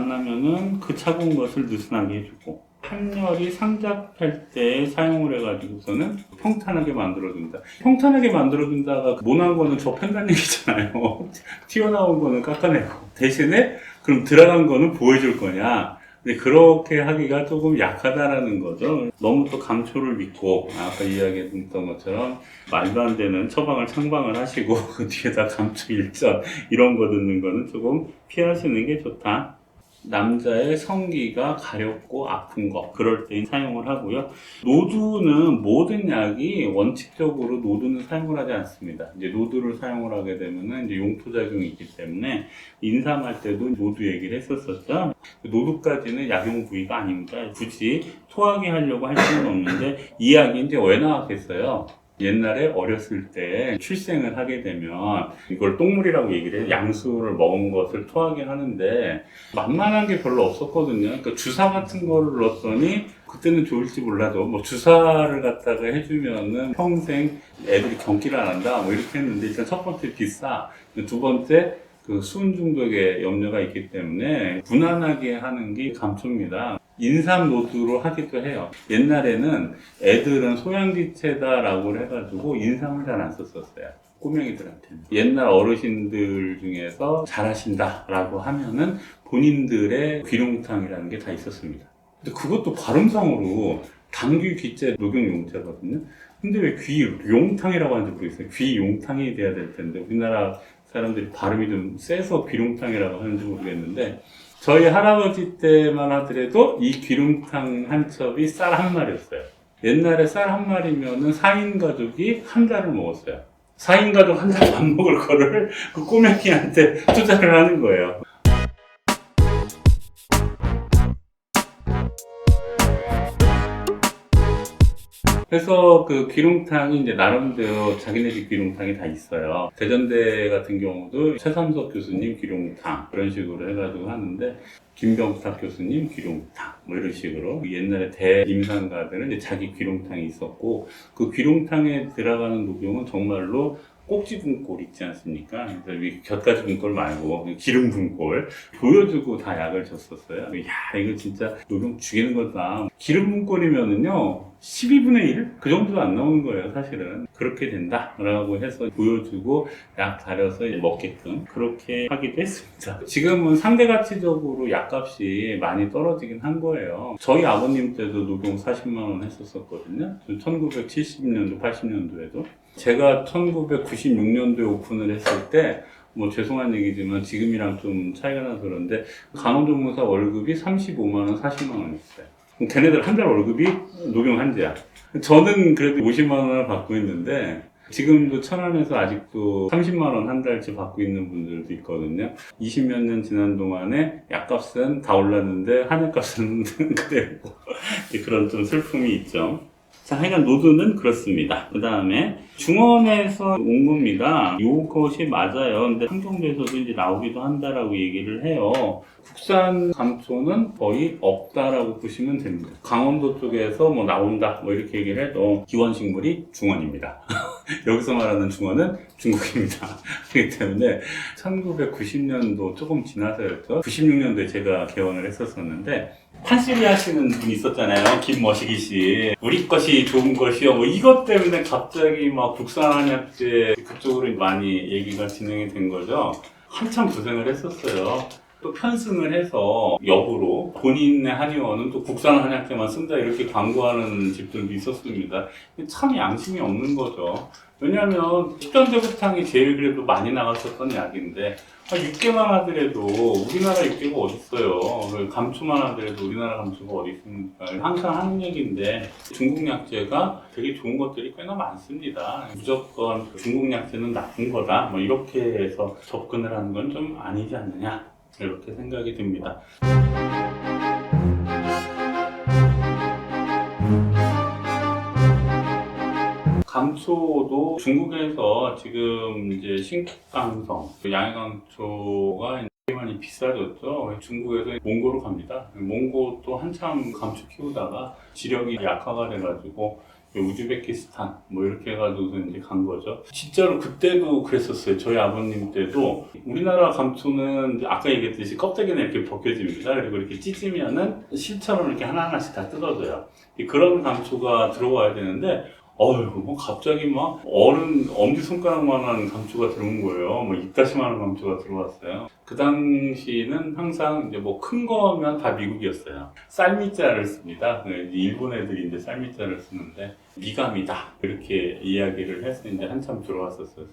만나면은 그 차가운 것을 느슨하게 해주고, 한열이 상잡할 때 사용을 해가지고서는 평탄하게 만들어준다. 평탄하게 만들어준다가 모난 거는 접힌다는 얘기잖아요. 튀어나온 거는 깎아내고. 대신에 그럼 들어간 거는 보여줄 거냐. 근데 그렇게 하기가 조금 약하다라는 거죠. 너무 또 감초를 믿고, 아까 이야기했던 것처럼 말도 안 되는 처방을 창방을 하시고 그 뒤에다 감초 일전 이런 거 듣는 거는 조금 피하시는 게 좋다. 남자의 성기가 가렵고 아픈 거, 그럴 때 사용을 하고요. 노두는 모든 약이 원칙적으로 노두는 사용을 하지 않습니다. 이제 노두를 사용을 하게 되면은 이제 용토작용이 있기 때문에 인삼할 때도 노두 얘기를 했었었죠. 노두까지는 약용 부위가 아닙니다. 굳이 토하게 하려고 할 수는 없는데 이 약이 이제 왜 나왔겠어요? 옛날에 어렸을 때 출생을 하게 되면 이걸 똥물이라고 얘기를 해요. 양수를 먹은 것을 토하게 하는데 만만한 게 별로 없었거든요. 그러니까 주사 같은 거를 넣었더니 그때는 좋을지 몰라도 뭐 주사를 갖다가 해주면은 평생 애들이 경기를 안 한다 뭐 이렇게 했는데 일단 첫 번째 비싸, 두 번째 그 수은 중독에 염려가 있기 때문에 무난하게 하는 게 감초입니다. 인삼 노두로 하기도 해요. 옛날에는 애들은 소양기체다라고 해가지고 인삼을 잘 안 썼었어요. 꼬맹이들한테는. 옛날 어르신들 중에서 잘하신다라고 하면은 본인들의 귀룡탕이라는 게 다 있었습니다. 근데 그것도 발음상으로 당귀 귀재 녹용용자거든요. 근데 왜 귀용탕이라고 하는지 모르겠어요. 귀용탕이 돼야 될 텐데 우리나라 사람들이 발음이 좀 세서 귀룡탕이라고 하는지 모르겠는데 저희 할아버지 때만 하더라도 이 귀룡탕 한 첩이 쌀 한 마리였어요. 옛날에 쌀 한 마리면은 4인 가족이 한 달을 먹었어요. 4인 가족 한 달 안 먹을 거를 그 꼬맹이한테 투자를 하는 거예요. 그래서 그 귀룡탕이 이제 나름대로 자기네들 귀룡탕이 다 있어요. 대전대 같은 경우도 최삼석 교수님 귀룡탕 그런 식으로 해가지고 하는데 김병탁 교수님 귀룡탕 뭐 이런 식으로 옛날에 대임상가들은 이제 자기 귀룡탕이 있었고 그 귀룡탕에 들어가는 녹용은 정말로 꼭지 분꼴 있지 않습니까? 그래서 곁가지 분꼴 말고 기름 분꼴 보여주고 다 약을 줬었어요. 야 이거 진짜 녹용 죽이는 거다. 기름 분꼴이면은요 12분의 1? 그 정도도 안 나오는 거예요 사실은. 그렇게 된다 라고 해서 보여주고 약 다려서 먹게끔 그렇게 하기도 했습니다. 지금은 상대가치적으로 약값이 많이 떨어지긴 한 거예요. 저희 아버님 때도 녹용 40만원 했었거든요. 1970년도 80년도에도 제가 1996년도에 오픈을 했을 때 뭐 죄송한 얘기지만 지금이랑 좀 차이가 나서 그런데 간호조무사 월급이 35만원, 40만원이었어요. 걔네들 한 달 월급이 녹용 한 대야. 저는 그래도 50만원을 받고 있는데 지금도 천안에서 아직도 30만원 한 달치 받고 있는 분들도 있거든요. 20몇 년 지난 동안에 약값은 다 올랐는데 한약값은 그대로고 그런 좀 슬픔이 있죠. 자, 하여간 노두는 그렇습니다. 그 다음에 중원에서 온 겁니다. 요것이 맞아요. 근데 환경부에서도 이제 나오기도 한다라고 얘기를 해요. 국산 감초는 거의 없다라고 보시면 됩니다. 강원도 쪽에서 뭐 나온다 뭐 이렇게 얘기를 해도 기원식물이 중원입니다. 여기서 말하는 중원은 중국입니다. 그렇기 때문에 1990년도 조금 지나서였죠. 96년도에 제가 개원을 했었는데 판시리 하시는 분이 있었잖아요. 김머시기 씨. 우리 것이 좋은 것이요. 뭐 이것 때문에 갑자기 막 국산 한약재 그쪽으로 많이 얘기가 진행이 된 거죠. 한참 고생을 했었어요. 또 편승을 해서 역으로 본인의 한의원은 또 국산 한약재만 쓴다 이렇게 광고하는 집들도 있었습니다. 참 양심이 없는 거죠. 왜냐하면 식전제부탕이 제일 그래도 많이 나갔었던 약인데 6개만 하더라도 우리나라 6개가 어딨어요. 감초만 하더라도 우리나라 감초가 어디 있습니까? 항상 하는 얘기인데 중국 약재가 되게 좋은 것들이 꽤나 많습니다. 무조건 중국 약재는 나쁜 거다 뭐 이렇게 해서 접근을 하는 건 좀 아니지 않느냐 이렇게 생각이 듭니다. 감초도 중국에서 지금 이제 신강성, 양해감초가 많이 비싸졌죠. 중국에서 몽고로 갑니다. 몽고도 한참 감초 키우다가 지력이 약화가 돼가지고 우즈베키스탄 뭐 이렇게 해가지고 이제 간 거죠. 진짜로 그때도 그랬었어요. 저희 아버님 때도 우리나라 감초는 이제 아까 얘기했듯이 껍데기는 이렇게 벗겨집니다. 그리고 이렇게 찢으면은 실처럼 이렇게 하나하나씩 다 뜯어져요. 그런 감초가 들어와야 되는데 뭐 갑자기 막 엄지손가락만한 감초가 들어온 거예요. 뭐 이따시만한 감초가 들어왔어요. 그 당시는 항상 이제 뭐 큰 거면 다 미국이었어요. 쌀미자를 씁니다. 일본 애들이 이제 쌀미자를 쓰는데 미감이다 이렇게 이야기를 해서 이제 한참 들어왔었어요.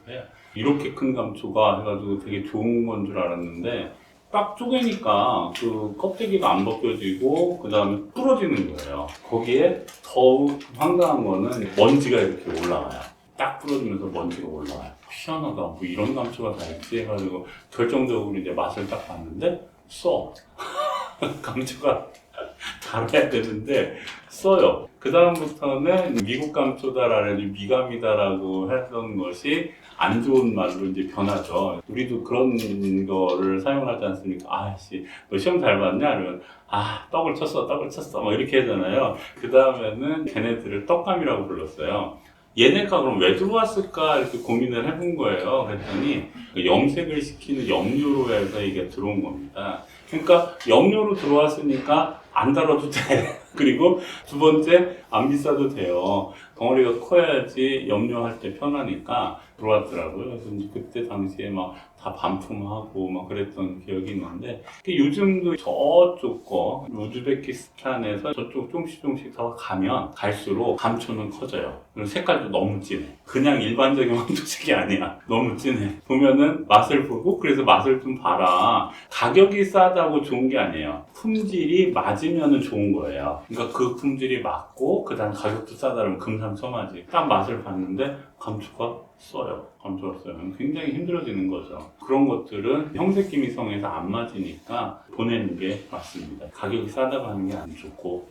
이렇게 큰 감초가 해가지고 되게 좋은 건 줄 알았는데 딱 쪼개니까 그 껍데기가 안 벗겨지고 그 다음에 부러지는 거예요. 거기에 더욱 황당한 거는 먼지가 이렇게 올라와요. 딱 부러지면서 먼지가 올라와요. 희한하다. 뭐 이런 감초가 다 있지 해가지고 결정적으로 이제 맛을 딱 봤는데 써. 감초가 달아야 되는데 써요. 그 다음부터는 미국 감초다라는 미감이다라고 했던 것이 안 좋은 말로 이제 변하죠. 우리도 그런 거를 사용하지 않습니까? 아씨, 너 시험 잘 봤냐? 이러면 떡을 쳤어. 뭐 이렇게 하잖아요. 그 다음에는 걔네들을 떡감이라고 불렀어요. 얘네가 그럼 왜 들어왔을까 이렇게 고민을 해본 거예요. 그랬더니 염색을 시키는 염료로 해서 이게 들어온 겁니다. 그러니까 염료로 들어왔으니까 안 다뤄도 돼. 그리고 두 번째, 안 비싸도 돼요. 덩어리가 커야지 염료할 때 편하니까 들어왔더라고요. 그래서 이제 그때 당시에 막 다 반품하고 막 그랬던 기억이 있는데, 요즘도 저쪽 거, 우즈베키스탄에서 저쪽 조금씩 더 가면 갈수록 감초는 커져요. 그리고 색깔도 너무 진해. 그냥 일반적인 황토색이 아니야. 너무 진해. 보면은 맛을 보고, 그래서 맛을 좀 봐라. 가격이 싸다고 좋은 게 아니에요. 품질이 맞으면 좋은 거예요. 그러니까 그 품질이 맞고, 그 다음 가격도 싸다면 금상첨화지. 딱 맛을 봤는데, 감초가 써요. 감초가 써요. 굉장히 힘들어지는 거죠. 그런 것들은 형색기미성에서 안 맞으니까 보내는 게 맞습니다. 가격이 싸다고 하는 게 안 좋고.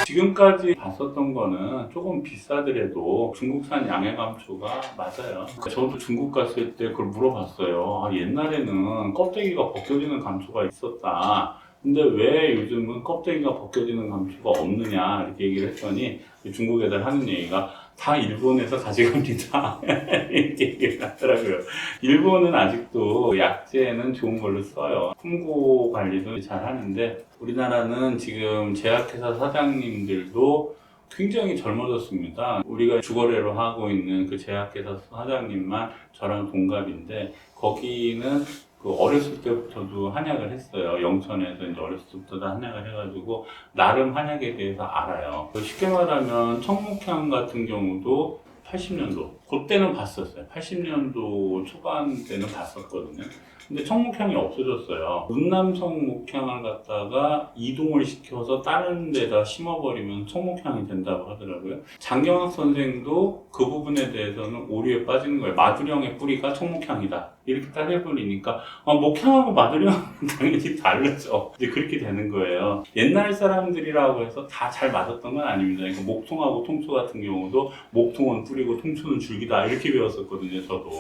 지금까지 봤었던 거는 조금 비싸더라도 중국산 양해감초가 맞아요. 저도 중국 갔을 때 그걸 물어봤어요. 옛날에는 껍데기가 벗겨지는 감초가 있었다. 근데 왜 요즘은 껍데기가 벗겨지는 감초가 없느냐 이렇게 얘기를 했더니 중국 애들 하는 얘기가 다 일본에서 가져갑니다. 이렇게 얘기를 하더라고요. 일본은 아직도 약재는 좋은 걸로 써요. 품고 관리도 잘 하는데 우리나라는 지금 제약회사 사장님들도 굉장히 젊어졌습니다. 우리가 주거래로 하고 있는 그 제약회사 사장님만 저랑 동갑인데 거기는 어렸을 때부터도 한약을 했어요. 영천에서 이제 어렸을 때부터 한약을 해가지고 나름 한약에 대해서 알아요. 쉽게 말하면 청목향 같은 경우도 80년도 그때는 봤었어요. 80년도 초반 때는 봤었거든요. 근데 청목향이 없어졌어요. 운남성 목향을 갖다가 이동을 시켜서 다른 데다 심어버리면 청목향이 된다고 하더라고요. 장경학 선생도 그 부분에 대해서는 오류에 빠지는 거예요. 마두령의 뿌리가 청목향이다. 이렇게 딱 해버리니까 목향하고 마두령은 당연히 다르죠. 이제 그렇게 되는 거예요. 옛날 사람들이라고 해서 다 잘 맞았던 건 아닙니다. 그러니까 목통하고 통초 같은 경우도 목통은 뿌리고 통초는 줄기다 이렇게 배웠었거든요. 저도.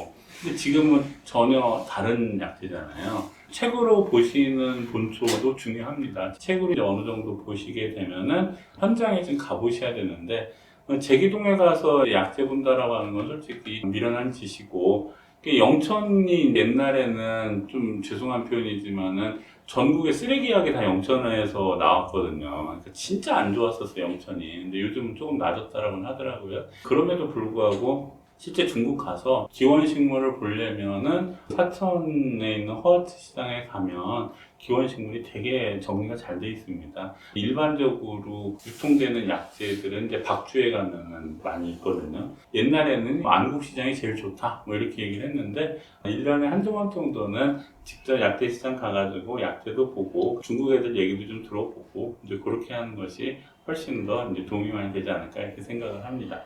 근데 지금은 전혀 다른 약재잖아요. 책으로 보시는 본초도 중요합니다. 책으로 이제 어느 정도 보시게 되면은 현장에 좀 가보셔야 되는데 제기동에 가서 약재 본다라고 하는 건 솔직히 미련한 짓이고 영천이 옛날에는 좀 죄송한 표현이지만은 전국의 쓰레기약이 다 영천에서 나왔거든요. 그러니까 진짜 안 좋았었어요, 영천이. 근데 요즘은 조금 나아졌다라고 하더라고요. 그럼에도 불구하고 실제 중국 가서 기원식물을 보려면은 사천에 있는 허아트 시장에 가면 기원식물이 되게 정리가 잘 돼 있습니다. 일반적으로 유통되는 약재들은 이제 박주에 가면은 많이 있거든요. 옛날에는 안국시장이 제일 좋다 뭐 이렇게 얘기를 했는데 1년에 한두 번 정도는 직접 약재 시장 가가지고 약재도 보고 중국 애들 얘기도 좀 들어보고 이제 그렇게 하는 것이 훨씬 더 이제 도움이 많이 되지 않을까 이렇게 생각을 합니다.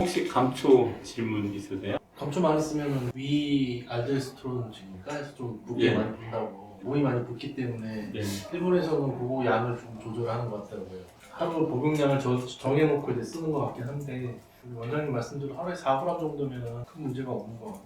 혹시 감초 질문 있으세요? 감초 많이 쓰면 위 알도스테론입니까? 해서 좀 붓게 예. 많이 분다고 몸이 많이 붓기 때문에 네. 일본에서는 그거 양을 좀 조절하는 것 같더라고요. 하루 복용량을 정해놓고 이제 쓰는 것 같긴 한데 원장님 말씀대로 하루에 4g 정도면 큰 문제가 없는 거 같아요.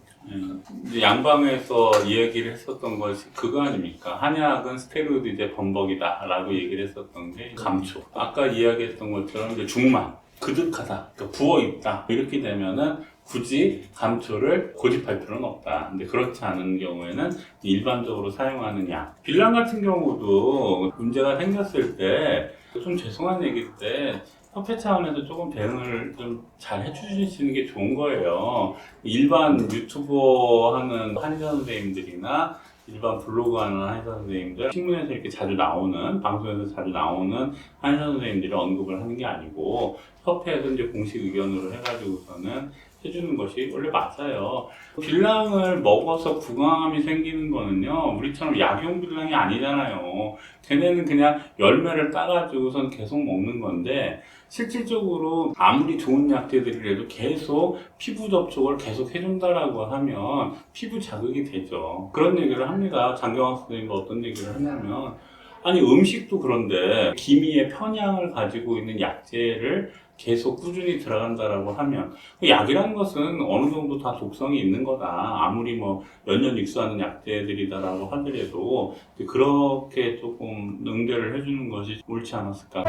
이제 양방에서 이야기를 했었던 것이 그거 아닙니까? 한약은 스테로이드 이제 범벅이다라고 얘기를 했었던 게 감초. 아까 이야기했던 것처럼 이제 중만, 그득하다, 그러니까 부어있다. 이렇게 되면은 굳이 감초를 고집할 필요는 없다. 근데 그렇지 않은 경우에는 일반적으로 사용하는 약. 빌랑 같은 경우도 문제가 생겼을 때 좀 죄송한 얘기인데 협회 차원에서 조금 대응을 좀 잘 해주시는 게 좋은 거예요. 일반 유튜버 하는 한의사 선생님들이나 일반 블로그 하는 한의사 선생님들, 신문에서 이렇게 자주 나오는, 방송에서 자주 나오는 한의사 선생님들이 언급을 하는 게 아니고, 협회에서 이제 공식 의견으로 해가지고서는 해주는 것이 원래 맞아요. 빌랑을 먹어서 부강함이 생기는 거는요, 우리처럼 약용 빌랑이 아니잖아요. 걔네는 그냥 열매를 따가지고선 계속 먹는 건데, 실질적으로 아무리 좋은 약재들이라도 계속 피부 접촉을 계속 해준다라고 하면 피부 자극이 되죠. 그런 얘기를 합니다. 장경학 선생님도 어떤 얘기를 하냐면, 아니 음식도 그런데 기미의 편향을 가지고 있는 약재를 계속 꾸준히 들어간다라고 하면 약이라는 것은 어느 정도 다 독성이 있는 거다. 아무리 뭐 몇 년 익수하는 약재들이다라고 하더라도 그렇게 조금 응대를 해주는 것이 옳지 않았을까.